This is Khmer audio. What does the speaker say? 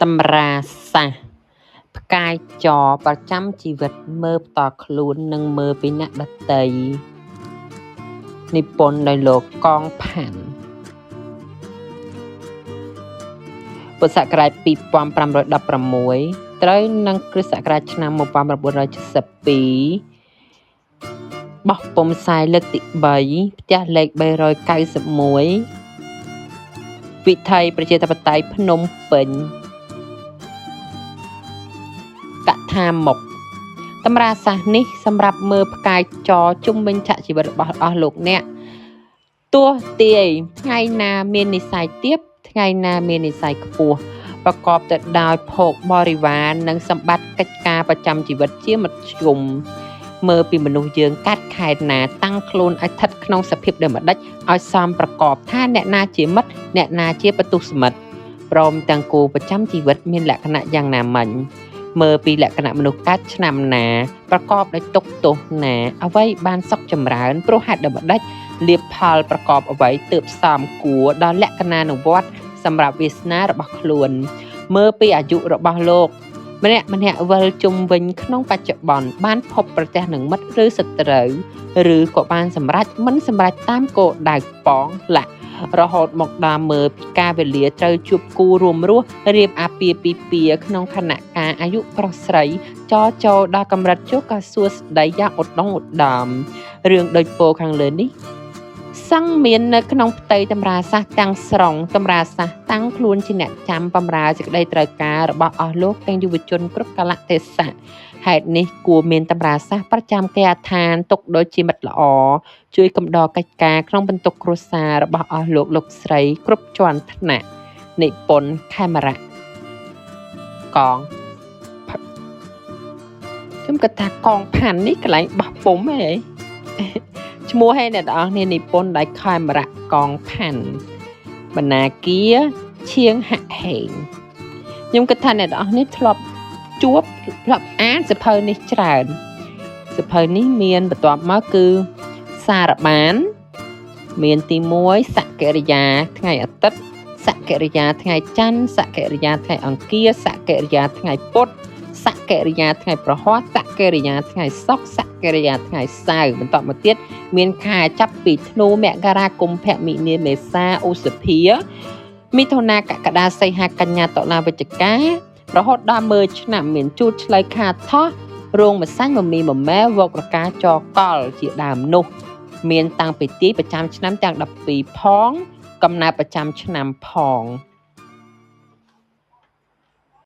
Tâm ra xaផ្កាយចរប្រចាំជីវិតមើលផ្ទាល់ខ្លួននិងមើលពីអ្នកដទៃនិពន្ធដោយលោកកងផាន់ពុទ្ធសករាជ2516ត្រូវនឹងគ្រិស្តសករាជឆ្នាំ1972បោះពុម្ពផ្សាយលើកទី3ផ្ទះលេខ391វិថីប្រជាធិបតេយ្យភ្នំពេញកថាមុខតម្រាសាស្ត្រនេះសម្រាប់មើលផ្កាយចរជុំវិញឆាកជីវិតរបស់អស់លោកអ្នកទោះទាយថ្ងៃណាមាននិស្ស័យទាបថ្ងៃណាមាននិស្ស័យខ្ពស់ប្រកបទៅដោយភោគបរិវារនិងសម្បត្តិកិច្ចការប្រចាំជីវិតជាមធ្យមមើលពីមនុស្សយើងកាត់ខែណាតាំងខ្លួនឲ្យស្ថិតក្នុងសភាពដូចម្ដេចឲ្យសមប្រកបថាអ្នកណាជាមិត្តអ្នកណាជាបទុស្មិត្តព្រមទាំងគូប្រចាំជីវិតមានលក្ខណៈយ៉ាងណាមិញមើលពីលក្ខណៈមនុស្សកើតឆ្នាំណាប្រកបដោយទុក្ខទោសណាអ្វីបានសុខចម្រើនព្រោះហេតុដូចម្ដេចលៀបផលប្រកបអ្វីទើបសមគួរដល់លក្ខណៈនុវត្តសម្រាប់វាសនារបស់ខ្លួនមើលពីអាយុរបស់លោកម្នាក់វិលជុំវិញក្នុងបច្ចុប្បន្នបានភពប្រទះនឹងមិត្តឬសត្រូវឬក៏បានសម្រេចមិនសម្រេចតាមគោលដៅប៉ងឡាក់រហូតមកដល់មើលពីការវេលាត្រូវជួបគូរួមរស់រៀបអាពាហ៍ពិពាហ៍ក្នុងខណៈការអាយុប្រុសស្រីចូលដល់កម្រិតជួបក៏សួស្ដីយ៉ាងឧត្តមឧត្តមរឿងដូចពោខាងលើនេះសង្ឃមាននៅក្នុងផ្ទៃតម្រាសាស្ត្រទាំងស្រុងតម្រាសាស្ត្រតាំងខ្លួនជាអ្នកចាំបម្រើសេចក្តីត្រូវការរបស់អស់លោកទាំងយុវជនគ្រប់កាលៈទេសៈហេតុនេះគួរមានតម្រាសាស្ត្រប្រចាំគេហដ្ឋានទុកដូចជាមិត្តល្អជួយកំដរកិច្ចការក្នុងបន្ទុកគ្រួសាររបស់អស់លោកស្រីគ្រប់ជាន់ថ្នាក់និពន្ធខេមរៈកងខ្ញុំគិតថាកងផាន់នេះកន្លែងបោះពុម្ពហ៎ឈ្មោះឲ្យអ្នកនរអស់គ្នានិពន្ធដោយខេមរៈកងផាន់បណ្ណាគារឈៀងហាក់ហេងខ្ញុំគិតថាអ្នកនរអស់គ្នាធ្លាប់អានសៀវភៅនេះច្រើនសៀវភៅនេះមានបន្ទាប់មកគឺសារបានមានទី1សកិរិយាថ្ងៃអាទិត្យសកិរិយាថ្ងៃច័ន្ទសកិរិយាថ្ងៃអង្គារសកិរិយាថ្ងៃពុធសកិរិយាថ្ងៃប្រហ័សសកិរិយាថ្ងៃសុក្រសកិរិយាថ្ងៃសៅរ៍បន្តមកទៀតមានខែចាប់ពីធ្នូមករាកុម្ភៈមីនាមេសាឧសភាមិថុនាកក្កដាសីហាកញ្ញាតុលាវិច្ឆិការហូតដល់មើលឆ្នាំមានជូតឆ្លៃខាថោះរោងម្សាញ់មមីមមែវករកាចកលជាដើមនោះមានតាំងពីទីប្រចាំឆ្នាំទាំង12ផងកំណើតប្រចាំឆ្នាំផង